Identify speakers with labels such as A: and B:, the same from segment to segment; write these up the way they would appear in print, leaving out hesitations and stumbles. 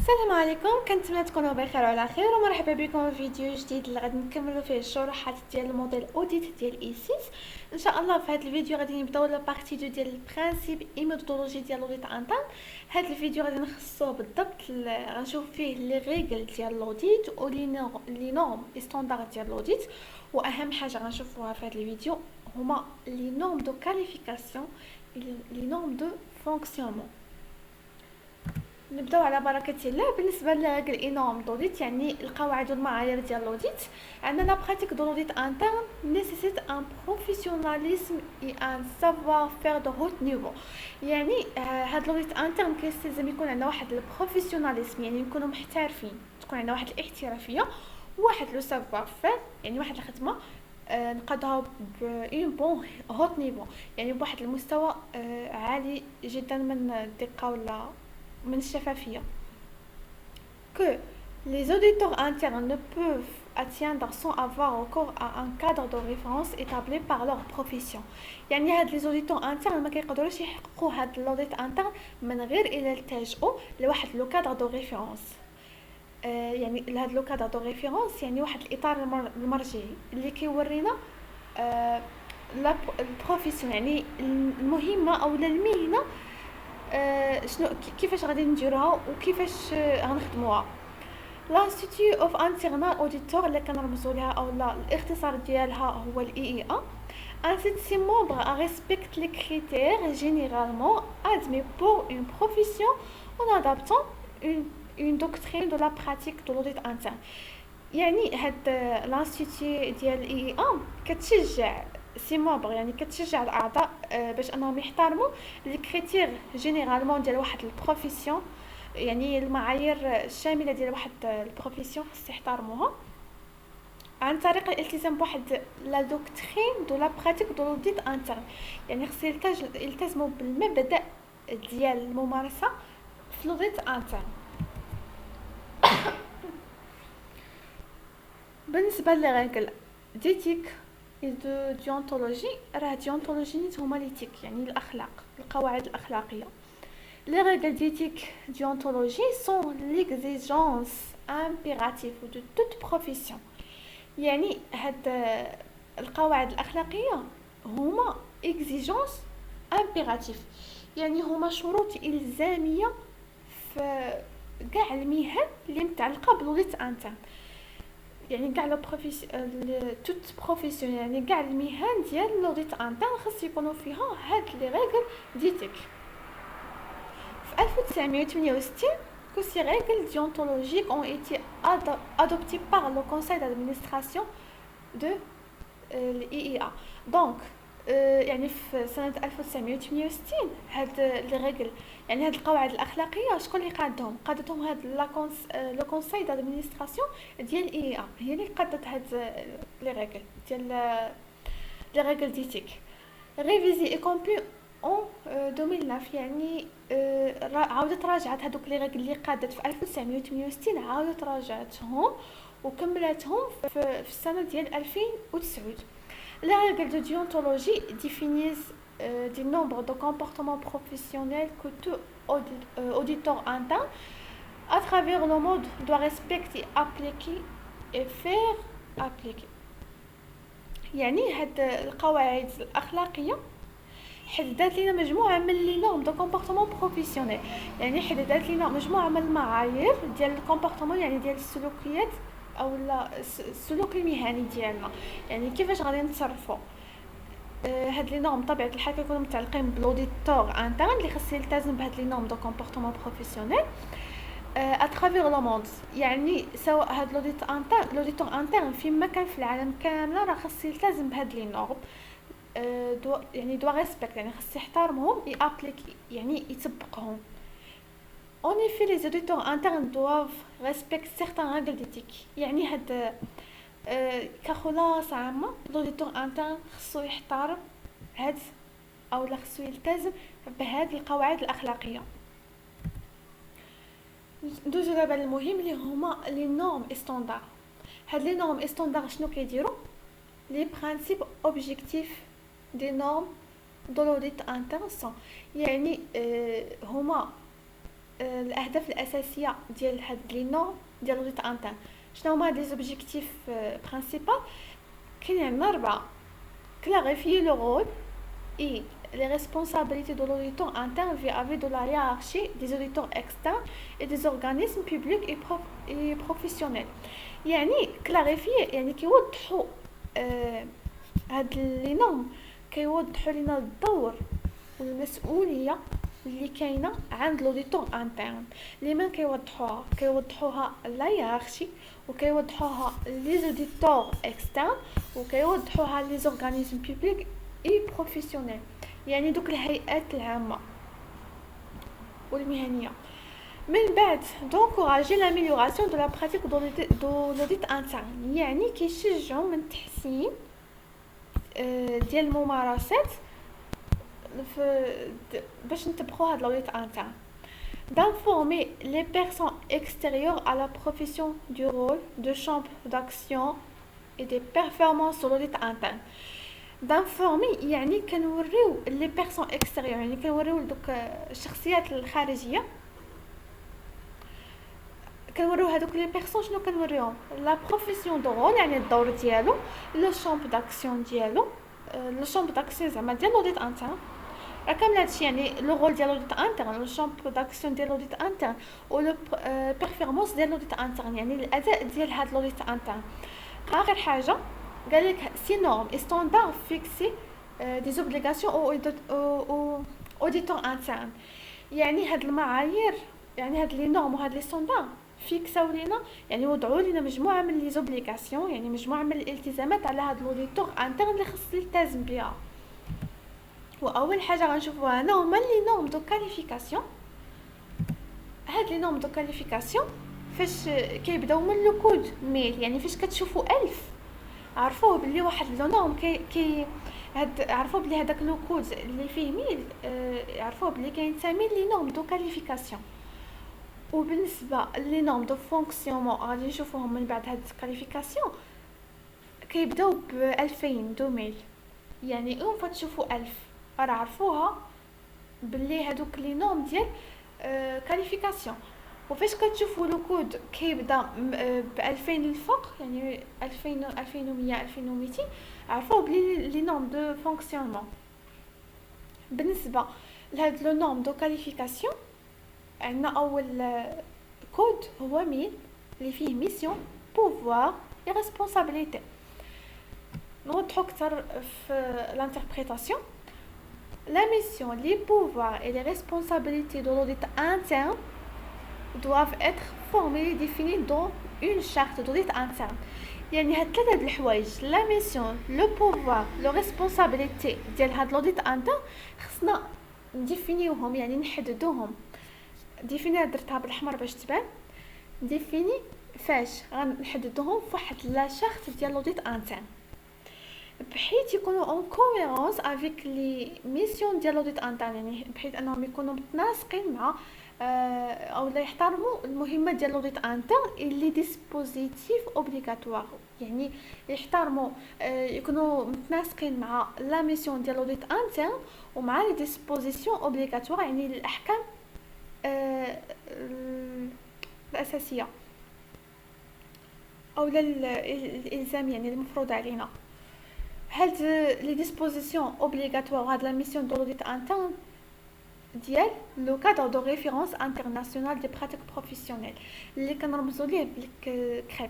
A: السلام عليكم، كنتمنى تكونوا بخير وعلى خير ومرحبا بكم في فيديو جديد اللي غادي نكملوا فيه الشروحات ديال الموديل اوديت ديال اي 6. ان شاء الله في هذا الفيديو غادي نبداو لا بارتي 2 ديال البرانسيب اي ميثودولوجي ديال لوديت انترن. هذا الفيديو غادي نخصصوه بالضبط غنشوف فيه لي ريغل ديال لوديت و لي نورم ستاندارد ديال لوديت، واهم حاجه غنشوفوها في هذا الفيديو هما لي نورم دو كاليفيكاسيون لي نورم دو فونكسيونمون. نبداو على بركه الله. بالنسبه للريغل انورم دوديت يعني القواعد والمعايير ديال لوديت، عندنا لا براتيك دو لوديت انترن نيسيسيت ان بروفيسيوناليزم اي ان سافوار فير دو هوت نيفو. يعني هاد لوديت انترن كيستلزم يكون عندنا واحد البروفيسيوناليزم، يعني نكونوا محترفين، تكون عندنا واحد الاحترافيه وواحد لو سافوار فير، يعني واحد الخدمه نقدها بون بون هوت نيفو، يعني بواحد المستوى عالي جدا من الدقه ولا من الشفافية. que les auditeurs internes ne peuvent atteindre sans avoir recours à un cadre de référence établi par leur profession. يعني هاد لي زوديتور انترن ما كيقدروش يحققوا هاد لوديت انترن من غير الا يلتجئوا لواحد لو كادر دو ريفيرونس. يعني هاد لو كادر دو ريفيرونس يعني واحد الاطار المرجعي اللي كيورينا لا البروفيسيون، يعني المهمه او المهنه شنو كيفاش غادي نديروها وكيفاش غنخدموها. l'Institut of Internal Auditor اللي كنرمزوا لها او لا الاختصار ديالها هو الاي اي ا. incite ses membres à respecter les critères généralement admis pour une profession en adaptant une doctrine de la pratique de l'audit interne. يعني هاد لانستيتي ديال الاي اي ا كتشجع سي ممبر، يعني كتشجع الاعضاء باش انهم يحترموا لي كريتير جينيرالمون ديال واحد البروفيسيون، يعني المعايير الشامله ديال واحد البروفيسيون خص يحترموها عن طريق الالتزام بواحد لا دوكترين دو لا براتيك دو لوديت انترن، يعني خص يلتزموا بالمبدا ديال الممارسه في لوديت انترن. بالنسبه للريغل ديتيك دو ديونتولوجي، راه ديونتولوجي هما ليتيك يعني الاخلاق، القواعد الاخلاقيه. les règles d'éthique déontologie sont l'exigence impérative de toute profession. يعني هاد القواعد الاخلاقيه هما exigence impérative، يعني هما شروط الزاميه في كاع المهن اللي متعلقه بلوديت انترن، يعني كاع لو توت بروفيسيون، يعني كاع المهن ديال لوديت انترن خاص يكونوا فيها هاد لي ريغل ديتيك. في 1968 que ces règles déontologiques ont été adoptées par le conseil d'administration de l'IIA. donc يعني في سنة 1968 هاد لي ريغل، يعني هاد القواعد الأخلاقية شكون اللي قادتهم هاد لو كونساي دادمينستراسيون ديال الاي ا، هي اللي قادت هاد لي ريغل ديال لي ريغل ديتيك ريفيزي اي كومبلي اون 2009. يعني عاودت راجعت هادوك لي ريغل اللي قادت في 1968، عاودت راجعتهم وكملتهم في السنة ديال 2009. Les règles de déontologie définissent des nombres de comportements professionnels que tout auditeur interne à travers le monde doit respecter, appliquer et faire appliquer. يعني هاد القواعد الأخلاقية حددت لنا مجموعة من لي نورم دو كومبورتمون بروفيسيونيل، يعني حددت لنا مجموعة من المعايير ديال الكومبورتمون، يعني ديال السلوكيات او السلوك المهني ديالنا، يعني كيفاش غادي نتصرفوا. هاد لي نورم بطبيعه الحال كيكونوا متعلقين بلوديتور انترن اللي خاص يلتزم بهاد لي نورم دو كومبورتمون بروفيسيونيل اترافير لو موند، يعني سواء هاد لوديتور انترن فيما كان في العالم كامل راه خاص يلتزم بهاد لي نورم، يعني دو ريسبكت، يعني خاص يحترمهم يابليكي يعني يطبقهم. En effet, les auditeurs internes doivent respecter certaines règles d'éthique. يعني هاد كخلاصة عامة الأوديتور انترن خصو يحترم هاد أو لا خصو يلتزم بهاد القواعد الأخلاقية. ندوزو دابا المهم اللي هما لي نورم ستاندار. هاد لي نورم ستاندار شنو كيديرو؟ لي برانسيب اوبجيكتيف دي نورم دو لوديت انترن، يعني هما الاهداف الاساسيه ديال هاد لي نورم ديال لوديت انترن. شنو هما دي زوبجيكتيف برينسيبال؟ كاين عندنا 4: clarifier le rôle et les responsabilités de l'auditeur interne vis-à-vis de la hiérarchie des auditeurs externes et des organismes publics et professionnels. يعني clarifier يعني كيوضحوا هاد لي نورم، كيوضحوا لنا الدور والمسؤوليه اللي كاينه عند لوديتور انترن. اللي من كيوضحوها لا هيرارشي، وكيوضحوها لي زوديتور اكسترن، وكيوضحوها لي زورغانيزم بوبليك اي بروفيسيونيل، يعني دوك الهيئات العامه والمهنيه. من بعد d'encourager l'amélioration de la pratique de l'audit interne، يعني كيشجعوا من تحسين ديال الممارسات باش نتبعوا هاد l'audit interne. D'informer les personnes extérieures à la profession du rôle de champ d'action et des performances de l'audit interne. d'informer يعني كنوريو لي بيرسون اكستيريور، يعني كنوريو دوك الشخصيات الخارجيه، كنوريو هذوك لي بيرسون شنو كنوريهم لا بروفيسيون دو رول، يعني الدور ديالو، لو شامب داكسيون ديالو، لو شامب داكسيون زعما ديال لوديت انترن. راه كامل هادشي يعني لو رول ديال لوديت انترن، لو شامب داكسيون ديال لوديت انترن، و لو بيرفورمانس ديال لوديت انترن، يعني الاداء ديال هاد لوديت انترن. اخر حاجه قال لك سي نورم اي ستاندار فيكسي دي زوبليغاسيون او اوديتور انترن، يعني هاد المعايير، يعني هاد لي نورم وهاد لي ستاندار فيكساو لينا، يعني وضعوا لنا مجموعه من لي زوبليغاسيون، يعني مجموعه من الالتزامات على هاد لوديتور انترن اللي خص يلتزم بها. واول حاجه غنشوفوها هنا هما لي نورم دو كاليفيكاسيون. هاد لي نورم دو كاليفيكاسيون فاش كيبداو من لو كود ميل، يعني فاش كتشوفوا 1000 عرفوه بلي واحد لو نورم كي هاد عرفوا بلي هذاك لو كود اللي فيه ميل عرفوه بلي كينسمي لي نورم دو كاليفيكاسيون. وبالنسبه لي نورم دو فونكسيونمون غادي نشوفوهم من بعد هاد الكاليفيكاسيون كيبداو ب 2000 يعني اون فوا تشوفوا 1000 راه عرفوها بلي هادوك لي نورم ديال كاليفيكاسيون. وفاش كتشوفوا لو كود كيبدا ب 2000 للفوق، يعني 2000 2100 2200 عرفوا بلي لي نورم دو فونكسيونمون. بالنسبه لهاد لو نورم دو كاليفيكاسيون عندنا اول كود هو ميل اللي فيه ميسيون بوفوار اي ريسبونسابيلتي. نوضحو اكثر في لانتربريتاسيون. La mission, les pouvoirs et les responsabilités de l'audit interne doivent être formés et définis dans une charte d'audit interne. يعني هاد ثلاثة د الحوايج، لا ميسيون، لو بوفوار، لو ريسبونسابيلتي ديال هاد لوديت انترن خصنا نديفينيوهم، يعني نحددوهم. ديفيني درتها بالاحمر باش تبان. ديفيني فاش غنحددوهم فواحد لا شارت ديال لوديت انترن بحيث يكونوا اون كوهيرونس افيك لي ميسيون ديال لوديت انترن، يعني بحيث انهم يكونوا متناسقين مع او لا يحترموا المهمه ديال لوديت انترن اللي ديسبوزيتيف اوبليغاتوار، يعني يحترموا يكونوا متناسقين مع لا ميسيون ديال لوديت انترن ومع لي ديسبوزيسيون اوبليغاتوار، يعني الاحكام الاساسيه او الالزام يعني المفروض علينا. هاد لي ديسبوزيسيون اوبليغاتوار هاد لا ميسيون دو لوديت انترن ديال لو كادر دو ريفيرونس انترناسيونال دي براتيك بروفيسيونيل اللي كنرمزوا ليه بالكريب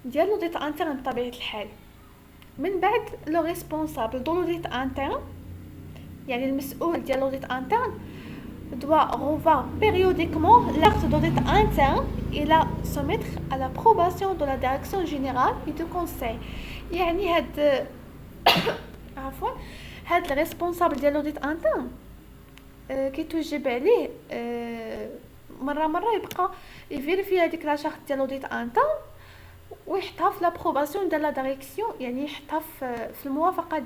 A: ديال لوديت انترن بطبيعه الحال. من بعد لو ريسبونسابل دو لوديت انترن، يعني المسؤول ديال لوديت انترن doit revoir périodiquement l'acte d'audit interne et la soumettre à l'approbation de la direction générale et du conseil. يعني هاد عفوا هاد الريسبونسابل ديال لوديت انترن كيتوجب عليه مره يبقى يفيريفي هذيك لا شارت ديال لوديت انترن ويحطها في لابروباسيون ديال لا ديريكسيون، يعني يحطها في الموافقه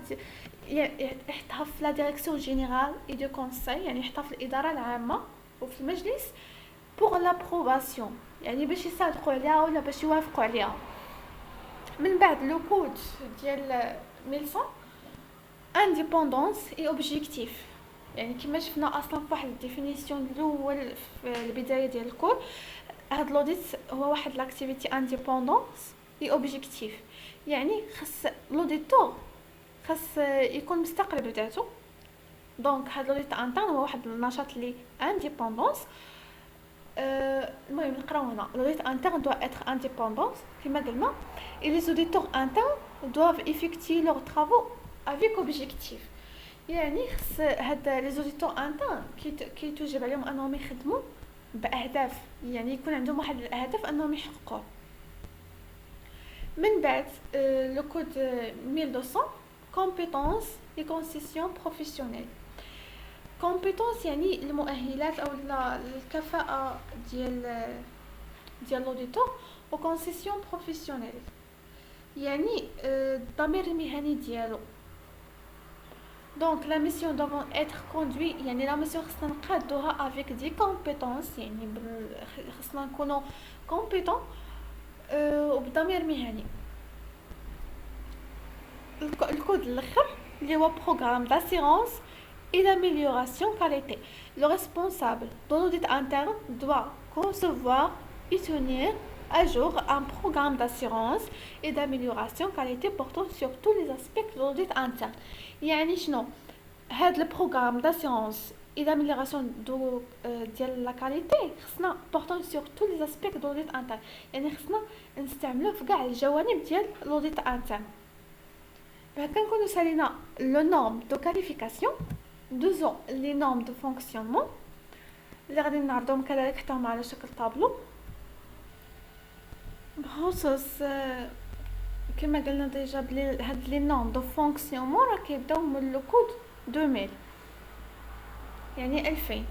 A: يحطها في لا ديريكسيون جينيرال اي دو كونساي، يعني يحطها في الاداره العامه وفي المجلس بوغ لابروباسيون، يعني باش يصادقوا عليها ولا باش يوافقوا عليها. من بعد لو كود ديال 1100 انديبوندونس اي اوبجيكتيف، يعني كما شفنا اصلا في واحد الديفينيسيون الاول في البدايه ديال الكور، هاد لوديت هو واحد لاكتيفيتي انديبوندونس اي اوبجيكتيف. يعني خاص لوديتور خاص يكون مستقل بذاته. دونك هاد لوديت انترن هو واحد النشاط لي انديبوندونس. المهم نقراو هنا لوديت انترن doit être indépendant كما قلنا et les auditeurs internes doivent effectuer leurs travaux avec objectif. يعني خص هاد لي زوديتور انترن كيتوجب عليهم انهم يخدموا باهداف، يعني يكون عندهم واحد الاهداف انهم يحققوه. من بعد لو كود 1200 compétences et concessions professionnelles. compétence يعني المؤهلات او الكفاءه ديال لوديتور، و concession professionnelle يعني الضمير المهني ديالو. Donc la mission doit être conduite يعني la mission خصنا نقادوها avec des compétences يعني خصنا نكونوا compétent وبضمير مهني. الكود الاخر اللي هو programme d'assurance et d'amélioration qualité. Le responsable de l'audit interne doit concevoir et tenir à jour un programme d'assurance et d'amélioration qualité portant sur tous les aspects de l'audit interne. يعني شنو هاد البروغرام داسيونس اي داميليوراسيون دو ديال لا كاليتي خصنا portant sur tous les aspects de l'audit interne. يعني خصنا نستعملوه في كاع الجوانب ديال l'audit interne. فهكا نكونوا سالينا لو نورم دو كاليفيكاسيون، دوزو لي نورم دو فونكسيونمون اللي غادي نعرضهم كذلك حتى هما على شكل طابلو. بخصوص كما قلنا ديجا بلي هاد لي نورم دو فونكسيونمون راه كيبداو من لو كود 2000 يعني 2000.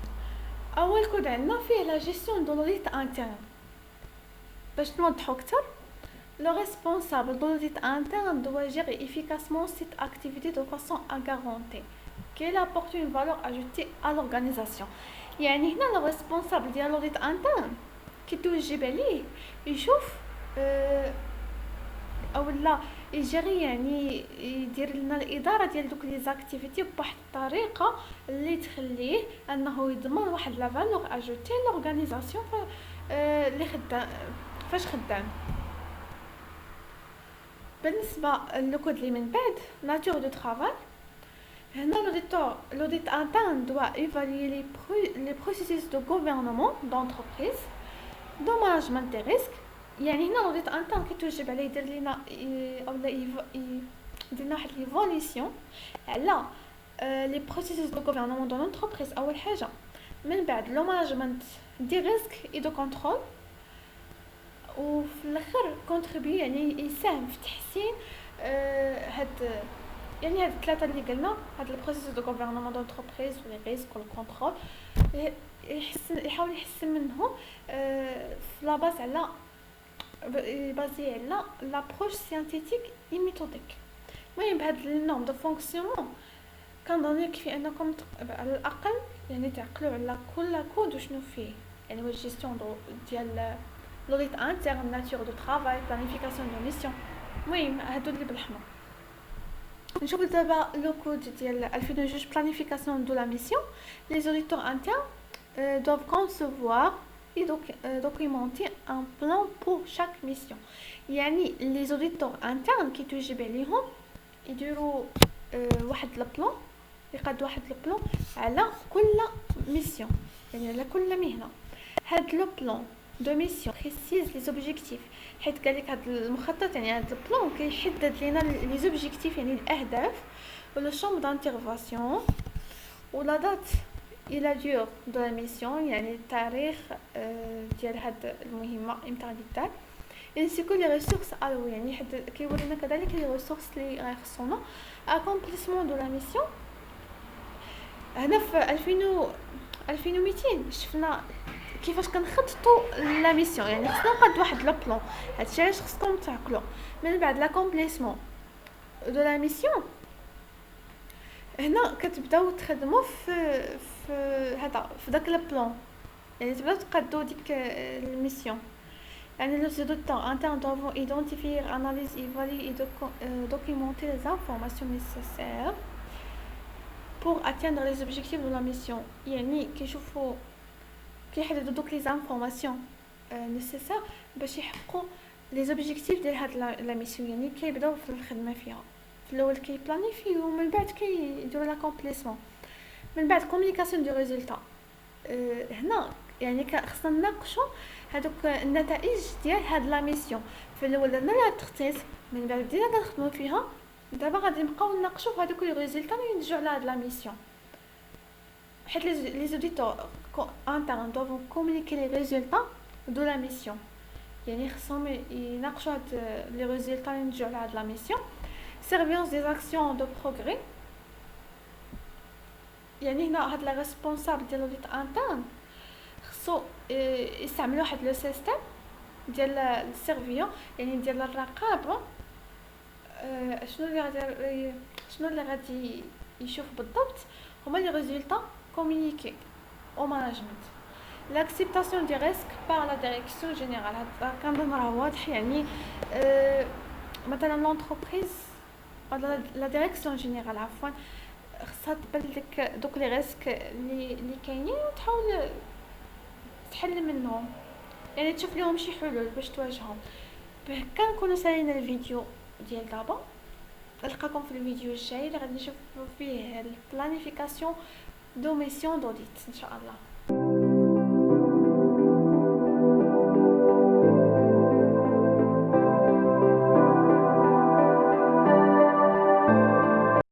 A: اول كود عندنا فيه لا جيستيون دو لوديت انترن. باش نوضحو اكثر، le responsable de l'audit interne doit gérer efficacement cette activité de façon à garantir qu'elle apporte une valeur ajoutée à l'organisation. يعني هنا le responsable ديال l'audit interne كيتوجب عليه يشوف او لا يجري يعني يدير لنا الاداره ديال دوك لي زاكتيفيتي بواحد الطريقه اللي تخليه انه يضمن واحد لا فالور اجوتي لورغانيزاسيون اللي خدام فاش خدام. بالنسبه للكود اللي من بعد ناتور دو ترافاي، هنا l'audit interne doit évaluer les processus de gouvernement d'entreprise de management des risques. يعني هنا l'audit interne كيتوجب عليه يدير لنا اولا يدير لنا واحد ليفاليسيون على لي بروسيسوس دو غوفرنمون دو لونتربريز اول حاجه. من بعد لو مانجمنت دي ريسك اي دو كونترول، وفي الاخر كونتريبي يعني يساهم في تحسين هاد يعني هاد الثلاثه اللي قلنا، هاد البروسيس دو غوفرنمون دونتربريز ولي ريسك والكونترول، يحاول يحسن منهم في لا باز على بازي على لابروش سيانتيتيك اي ميثوديك. المهم بهاد النورم دو فونكسيونمون كنظن يكفي انكم على الاقل يعني تعقلوا على كل كود وشنو فيه، يعني هو الجيستيون ديال l'audit interne, nature de travail, planification de mission. المهم هادو اللي بالحمر. نشوفوا دابا لو كود ديال 2002 planification de la mission. Les auditeurs internes doivent concevoir et documenter un plan pour chaque mission. يعني les auditeurs internes كيتوجب عليهم يديروا واحد البلان، يقاد واحد البلان على كل ميسيون، يعني على كل مهنه. هاد لو بلان دو ميسيون بريسيز لي زوبجيكتيف، حيت قالك هاد المخطط يعني هاد البلان كيحدد لينا لي زوبجيكتيف يعني الاهداف ولو شامب دانترفاسيون ولا دات الى دور دو لا ميسيون، يعني التاريخ ديال هاد المهمه امتى غادي دار. ainsi que les ressources allouées، يعني حد كيورينا كذلك لي ريسورس اللي غيخصونا accomplissement de la mission. هنا في 2200 شفنا كيفاش كنخططوا لا ميسيون، يعني خصنا نقاد واحد لا بلان. هادشي علاش خصكم تعقلوا. من بعد لاكومبليسمون دو لا ميسيون، هنا كتبداو تخدموا في هذا في داك لا بلان، يعني تبداو تقادوا ديك الميسيون. يعني les auditeurs internes doivent identifier, analyser, évaluer et documenter les informations nécessaires pour atteindre les objectifs de la mission. يعني كيشوفوا كيحددوا دوك لي زانفورماسيون nécessaires باش يحققوا لي زوبجيكتيف ديال هاد لا ميسيون. يعني كيبداو في الخدمه فيها في الاول كيبلانيفيو ومن بعد كيديروا لاكومبليسمون. من بعد كومونيكاسيون دو ريزولتا. هنا يعني خصنا نناقشوا هذوك النتائج ديال هاد لا ميسيون. في الاول درنا لها التخطيط، من بعد بدينا كنخدموا فيها، دابا غادي نبقاو نناقشوا في هذوك لي ريزولتا اللي ينتجوا على هاد لا ميسيون. حيت les auditeurs internes doivent communiquer les résultats de la mission. يعني خصهم يناقشوا هاد لي ريزولتا اللي ينتجوا على هاد لا ميسيون. surveillance des actions de progrès. يعني هنا هاد لا ريسبونسابل ديال لوديت انترن خصو يستعملوا واحد لو سيستيم ديال السيرفيون، يعني ديال الرقابه. شنو اللي غادي يشوف بالضبط هما لي ريزولتا communiqués au management. L'acceptation des risques par la direction générale. هذا كنظن راه واضح. يعني مثلا لونتربريز ولا لا ديريكسيون جينيرال عفوا خصها تبان لك دوك لي ريسك اللي كاينين وتحاول تحل منهم، يعني تشوف لهم شي حلول باش تواجههم. بهكا نكونوا سالينا الفيديو ديال دابا. نلقاكم في الفيديو الجاي اللي غادي نشوفوا فيه البلانيفيكاسيون دو ميسيون دوديت ان شاء الله.